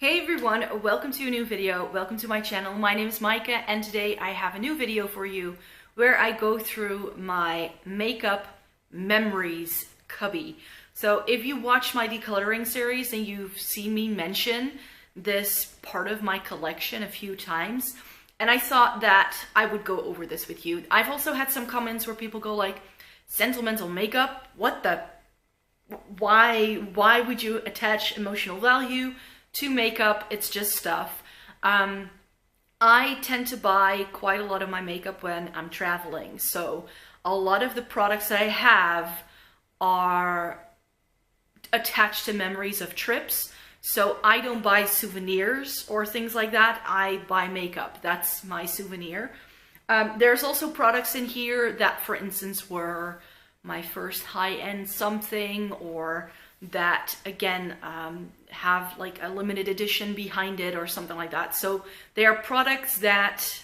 Hey everyone, welcome to a new video. Welcome to my channel. My name is Maaike and today I have a new video for you where I go through my makeup memories cubby. So if you watch my decluttering series and you've seen me mention this part of my collection a few times, and I thought that I would go over this with you. I've also had some comments where people go like, sentimental makeup? What the? Why would you attach emotional value to makeup? It's just stuff. I tend to buy quite a lot of my makeup when I'm traveling, so a lot of the products that I have are attached to memories of trips. So I don't buy souvenirs or things like that. I buy makeup. That's my souvenir. There's also products in here that, for instance, were my first high-end something, or that again have like a limited edition behind it or something like that. So they are products that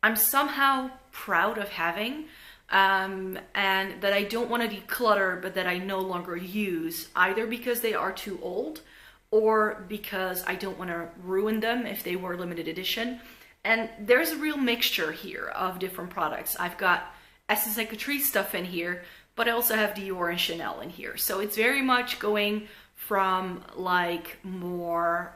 I'm somehow proud of having, and that I don't want to declutter, but that I no longer use, either because they are too old or because I don't want to ruin them if they were limited edition. And there's a real mixture here of different products. I've got Essence and Catrice stuff in here, but I also have Dior and Chanel in here. So it's very much going from like more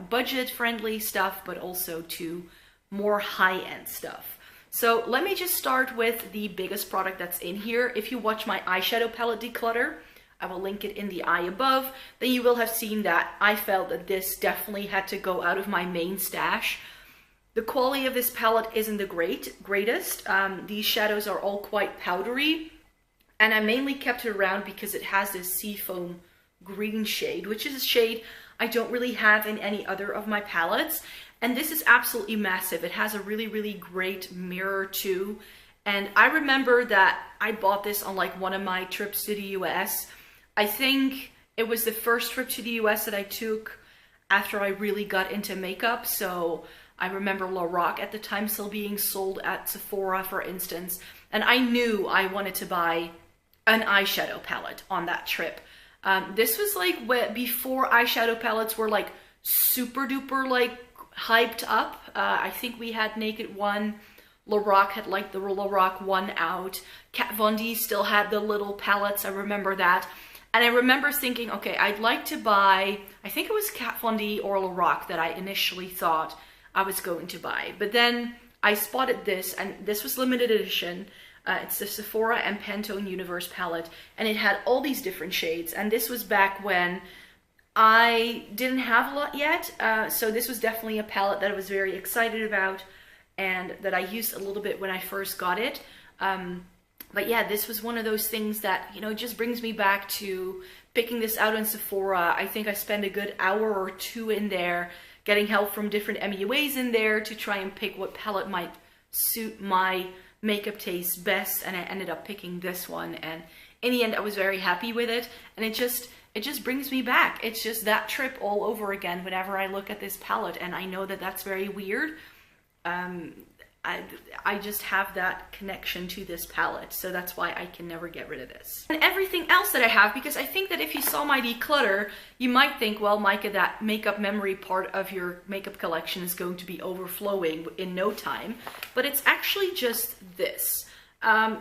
budget-friendly stuff, but also to more high-end stuff. So let me just start with the biggest product that's in here. If you watch my eyeshadow palette declutter, I will link it in the eye above, then you will have seen that I felt that this definitely had to go out of my main stash. The quality of this palette isn't the greatest. These shadows are all quite powdery, and I mainly kept it around because it has this seafoam green shade, which is a shade I don't really have in any other of my palettes. And this is absolutely massive. It has a really great mirror too. And I remember that I bought this on like one of my trips to the US. I think it was the first trip to the US that I took after I really got into makeup. So I remember Lorac at the time still being sold at Sephora, for instance. And I knew I wanted to buy an eyeshadow palette on that trip. This was like before eyeshadow palettes were like super duper like hyped up. I think we had Naked One. Lorac had like the Lorac One out. Kat Von D still had the little palettes. I remember that. And I remember thinking, okay, I'd like to buy, I think it was Kat Von D or Lorac that I initially thought I was going to buy. But then I spotted this, and this was limited edition. It's the Sephora and Pantone Universe palette, and it had all these different shades. And this was back when I didn't have a lot yet, so this was definitely a palette that I was very excited about and that I used a little bit when I first got it. But yeah, this was one of those things that, you know, just brings me back to picking this out in Sephora. I think I spent a good hour or two in there getting help from different MUAs in there to try and pick what palette might suit my makeup taste best, and I ended up picking this one, and in the end I was very happy with it, and it just brings me back. It's just that trip all over again whenever I look at this palette, and I know that that's very weird. I just have that connection to this palette, so that's why I can never get rid of this. And everything else that I have, because I think that if you saw my declutter, you might think, well, Maaike, that makeup memory part of your makeup collection is going to be overflowing in no time, but it's actually just this.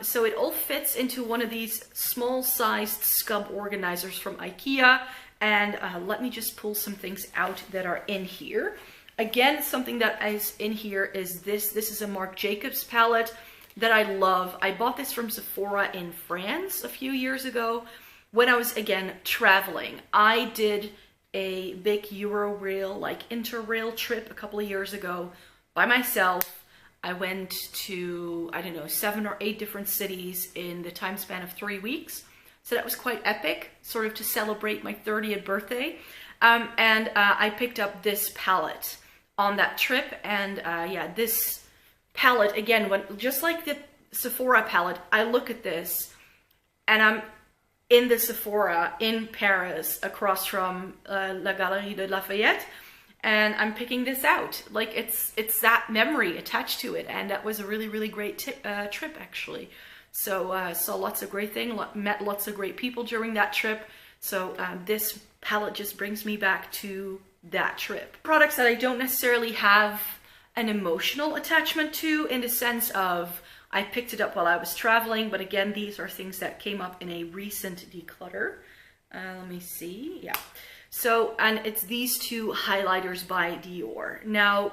So it all fits into one of these small-sized scub organizers from IKEA, and let me just pull some things out that are in here. Again, something that is in here is this. This is a Marc Jacobs palette that I love. I bought this from Sephora in France a few years ago when I was, again, traveling. I did a big Eurorail, like Interrail trip a couple of years ago by myself. I went to, I don't know, 7 or 8 different cities in the time span of 3 weeks. So that was quite epic, sort of to celebrate my 30th birthday. And I picked up this palette on that trip, and yeah, this palette, again, just like the Sephora palette, I look at this and I'm in the Sephora in Paris across from La Galerie de Lafayette, and I'm picking this out. Like, it's that memory attached to it, and that was a really great trip actually. So saw lots of great things, met lots of great people during that trip. So this palette just brings me back to that trip. Products that I don't necessarily have an emotional attachment to, in the sense of I picked it up while I was traveling, but again, these are things that came up in a recent declutter. Let me see, yeah. So, and it's these two highlighters by Dior. Now,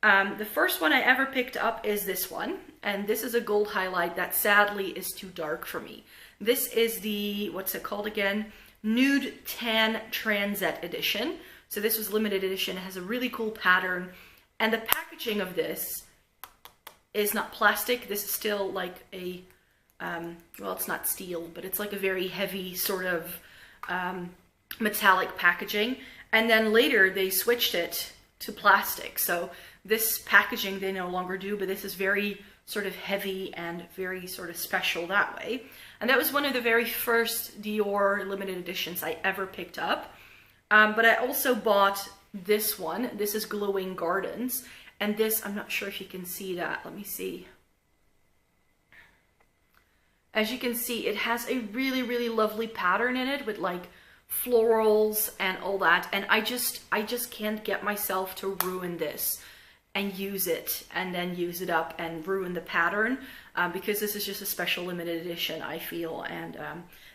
the first one I ever picked up is this one, and this is a gold highlight that sadly is too dark for me. This is the, what's it called again? Nude Tan Transit Edition. So this was limited edition. It has a really cool pattern, and the packaging of this is not plastic. This is still like a, well, it's not steel, but it's like a very heavy sort of metallic packaging. And then later they switched it to plastic. So this packaging they no longer do, but this is very sort of heavy and very sort of special that way. And that was one of the very first Dior limited editions I ever picked up. But I also bought this one. This is Glowing Gardens. And this, I'm not sure if you can see that. Let me see. As you can see, it has a really, really lovely pattern in it with like florals and all that. And I just can't get myself to ruin this and use it and then use it up and ruin the pattern, because this is just a special limited edition, I feel. And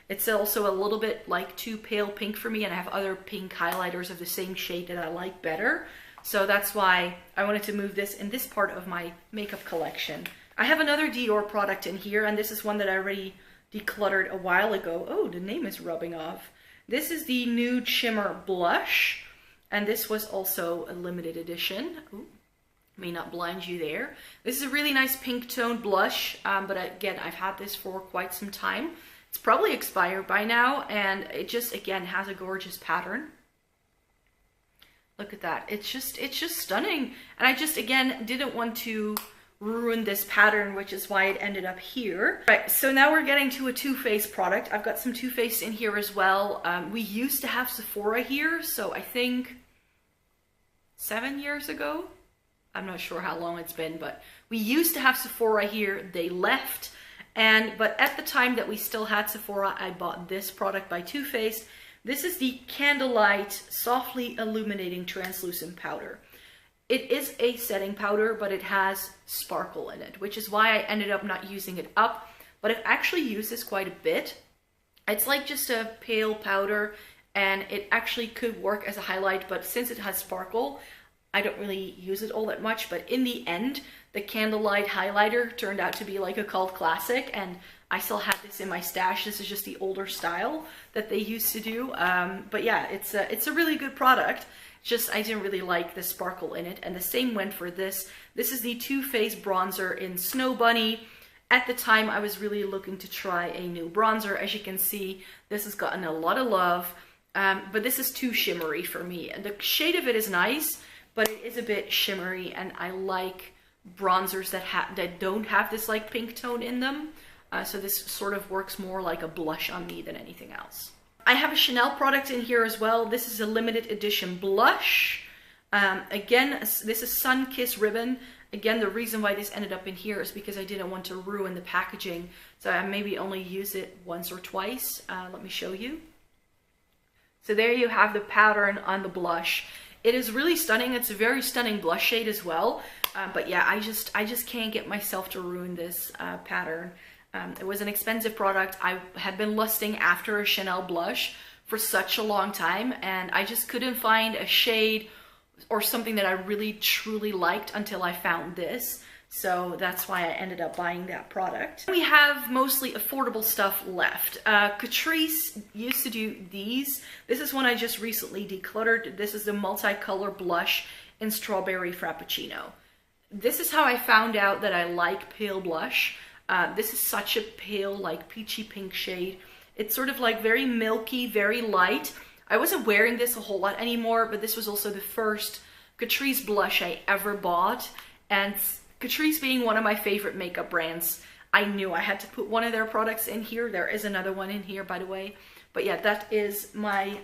it's also a little bit like too pale pink for me, and I have other pink highlighters of the same shade that I like better. So that's why I wanted to move this in this part of my makeup collection. I have another Dior product in here, and this is one that I already decluttered a while ago. Oh, the name is rubbing off. This is the Nude Shimmer Blush, and this was also a limited edition. Ooh, may not blind you there. This is a really nice pink tone blush, but again, I've had this for quite some time. It's probably expired by now, and it just, again, has a gorgeous pattern. Look at that. It's just stunning. And I just, again, didn't want to ruin this pattern, which is why it ended up here. Right, so now we're getting to a Too Faced product. I've got some Too Faced in here as well. We used to have Sephora here, so I think 7 years ago. I'm not sure how long it's been, but we used to have Sephora here. They left, but at the time that we still had Sephora, I bought this product by Too Faced. This is the Candlelight Softly Illuminating Translucent Powder. It is a setting powder, but it has sparkle in it, which is why I ended up not using it up, but I've actually used this quite a bit. It's like just a pale powder, and it actually could work as a highlight, but since it has sparkle, I don't really use it all that much. But in the end, the Candlelight highlighter turned out to be like a cult classic, and I still have this in my stash. This is just the older style that they used to do. But yeah, it's a really good product. Just I didn't really like the sparkle in it. And the same went for this. This is the Too Faced bronzer in Snow Bunny. At the time, I was really looking to try a new bronzer. As you can see, this has gotten a lot of love. But this is too shimmery for me. And the shade of it is nice, but it is a bit shimmery, and I like bronzers that don't have this like pink tone in them. So this sort of works more like a blush on me than anything else. I have a Chanel product in here as well. This is a limited edition blush. Again, this is Sun Kiss Ribbon. Again, the reason why this ended up in here is because I didn't want to ruin the packaging. So I maybe only use it once or twice. Let me show you. So there you have the pattern on the blush. It is really stunning. It's a very stunning blush shade as well. But yeah, I just can't get myself to ruin this pattern. It was an expensive product. I had been lusting after a Chanel blush for such a long time, and I just couldn't find a shade or something that I really truly liked until I found this. So that's why I ended up buying that product. We have mostly affordable stuff left. Catrice used to do these. This is one I just recently decluttered. This is the multicolor blush in Strawberry Frappuccino. This is how I found out that I like pale blush. This is such a pale, like peachy pink shade. It's sort of like very milky, very light. I wasn't wearing this a whole lot anymore, but this was also the first Catrice blush I ever bought. And Catrice being one of my favorite makeup brands, I knew I had to put one of their products in here. There is another one in here, by the way. But yeah, that is my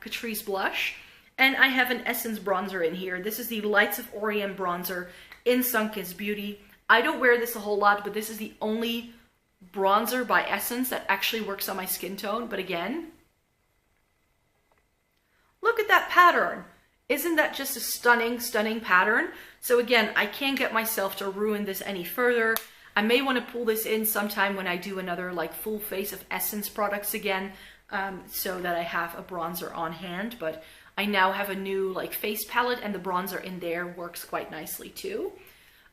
Catrice blush. And I have an Essence bronzer in here. This is the Lights of Orient bronzer in Sunkissed Beauty. I don't wear this a whole lot, but this is the only bronzer by Essence that actually works on my skin tone. But again, look at that pattern. Isn't that just a stunning, stunning pattern? So again, I can't get myself to ruin this any further. I may want to pull this in sometime when I do another like full face of Essence products again, so that I have a bronzer on hand. But I now have a new like face palette, and the bronzer in there works quite nicely too.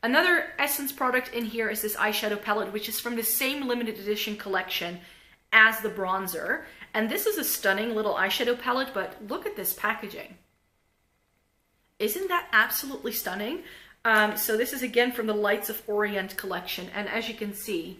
Another Essence product in here is this eyeshadow palette, which is from the same limited edition collection as the bronzer. And this is a stunning little eyeshadow palette, but look at this packaging. Isn't that absolutely stunning? So this is again from the Lights of Orient collection. And as you can see,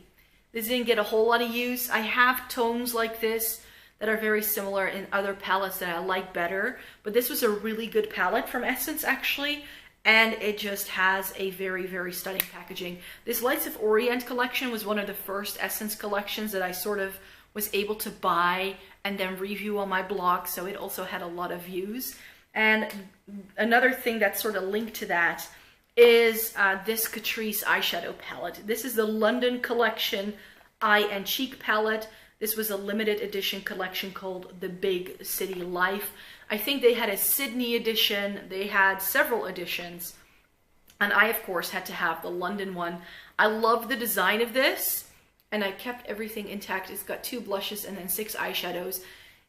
this didn't get a whole lot of use. I have tones like this that are very similar in other palettes that I like better. But this was a really good palette from Essence actually. And it just has a very, very stunning packaging. This Lights of Orient collection was one of the first Essence collections that I sort of was able to buy and then review on my blog. So it also had a lot of views. And another thing that's sort of linked to that is this Catrice eyeshadow palette. This is the London collection Eye and Cheek palette. This was a limited edition collection called The Big City Life. I think they had a Sydney edition. They had several editions. And I, of course, had to have the London one. I love the design of this, and I kept everything intact. It's got 2 blushes and then 6 eyeshadows.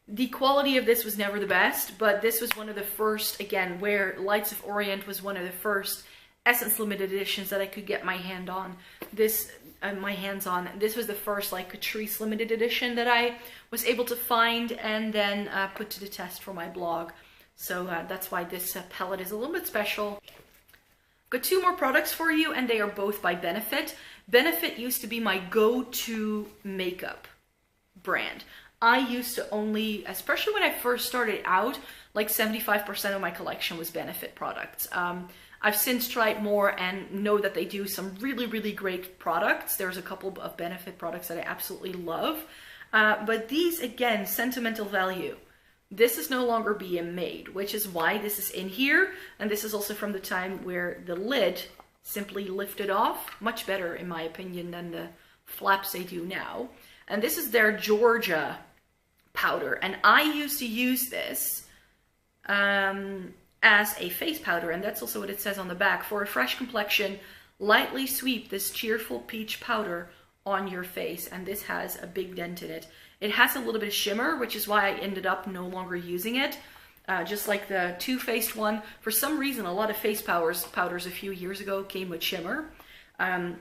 The quality of this was never the best, but this was one of the first, again, where Lights of Orient was one of the first Essence limited editions that I could get my hands on. This was the first like Catrice limited edition that I was able to find and then put to the test for my blog. So that's why this palette is a little bit special. Got 2 more products for you, and they are both by Benefit. Benefit used to be my go-to makeup brand. I used to only, especially when I first started out, like 75% of my collection was Benefit products. I've since tried more and know that they do some really, really great products. There's a couple of Benefit products that I absolutely love. But these, again, sentimental value. This is no longer being made, which is why this is in here. And this is also from the time where the lid simply lifted off. Much better, in my opinion, than the flaps they do now. And this is their Georgia powder. And I used to use this as a face powder, and that's also what it says on the back. For a fresh complexion, lightly sweep this cheerful peach powder on your face, and this has a big dent in it. It has a little bit of shimmer, which is why I ended up no longer using it. Just like the Too Faced one. For some reason, a lot of face powders a few years ago came with shimmer. I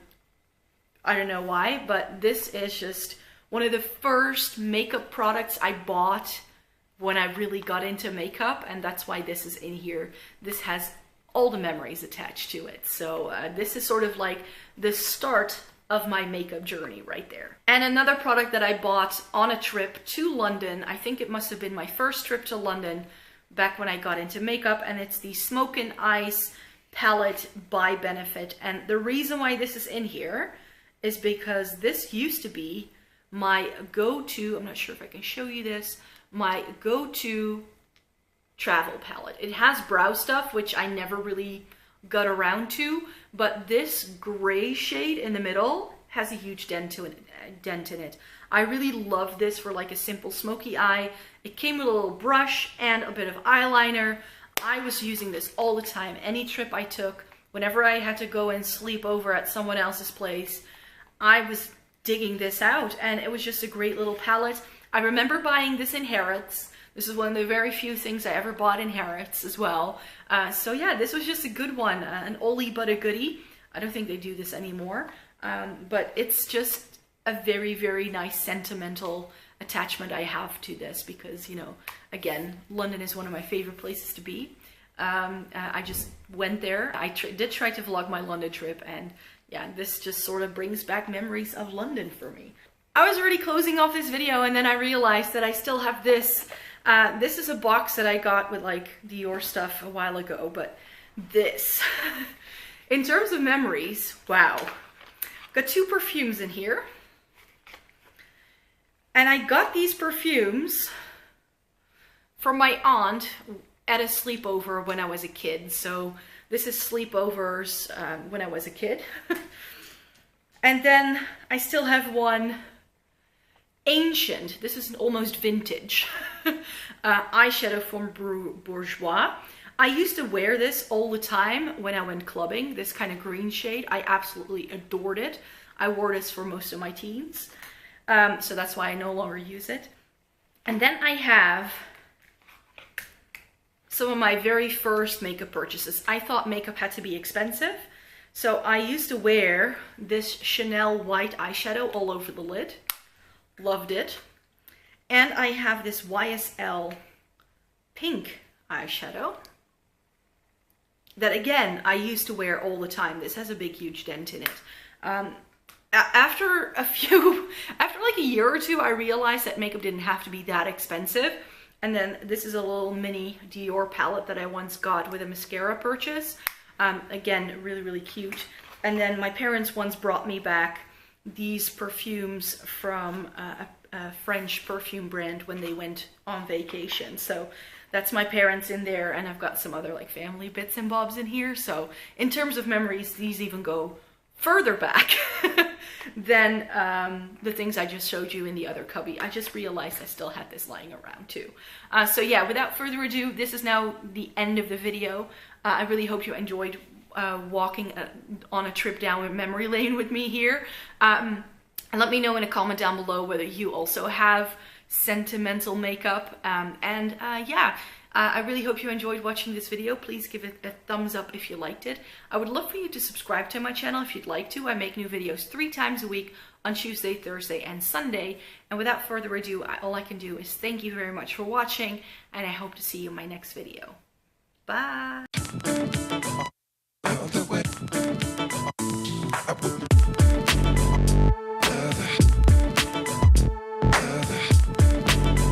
don't know why, but this is just one of the first makeup products I bought when I really got into makeup, and that's why this is in here. This has all the memories attached to it. So this is sort of like the start of my makeup journey right there. And another product that I bought on a trip to London, I think it must have been my first trip to London back when I got into makeup, and it's the Smoke and Ice palette by Benefit. And the reason why this is in here is because this used to be my go-to, I'm not sure if I can show you this, my go-to travel palette. It has brow stuff, which I never really got around to, but this gray shade in the middle has a huge dent in it. I really love this for like a simple smoky eye. It came with a little brush and a bit of eyeliner. I was using this all the time. Any trip I took, whenever I had to go and sleep over at someone else's place, I was digging this out, and it was just a great little palette. I remember buying this in Harrods. This is one of the very few things I ever bought in Harrods as well. So yeah, this was just a good one, an oldie but a goodie. I don't think they do this anymore, but it's just a very, very nice sentimental attachment I have to this because, you know, again, London is one of my favorite places to be. I just went there. I did try to vlog my London trip, and yeah, this just sort of brings back memories of London for me. I was already closing off this video, and then I realized that I still have this. This is a box that I got with like Dior stuff a while ago, but this, in terms of memories, wow. Got 2 perfumes in here. And I got these perfumes from my aunt at a sleepover when I was a kid. So this is sleepovers when I was a kid. And then I still have one ancient, this is almost vintage, eyeshadow from Bourjois. I used to wear this all the time when I went clubbing, this kind of green shade. I absolutely adored it. I wore this for most of my teens, so that's why I no longer use it. And then I have some of my very first makeup purchases. I thought makeup had to be expensive, so I used to wear this Chanel white eyeshadow all over the lid. Loved it. And I have this YSL pink eyeshadow that, again, I used to wear all the time. This has a big, huge dent in it. After like a year or two, I realized that makeup didn't have to be that expensive. And then this is a little mini Dior palette that I once got with a mascara purchase. Again, really, really cute. And then my parents once brought me back these perfumes from a French perfume brand when they went on vacation. So that's my parents in there, and I've got some other like family bits and bobs in here. So in terms of memories, these even go further back than the things I just showed you in the other cubby. I just realized I still had this lying around too. So yeah, without further ado, this is now the end of the video. I really hope you enjoyed walking on a trip down memory lane with me here. And let me know in a comment down below whether you also have sentimental makeup. Yeah, I really hope you enjoyed watching this video. Please give it a thumbs up if you liked it. I would love for you to subscribe to my channel if you'd like to. I make new videos 3 times a week on Tuesday, Thursday, and Sunday. And without further ado, all I can do is thank you very much for watching, and I hope to see you in my next video. Bye!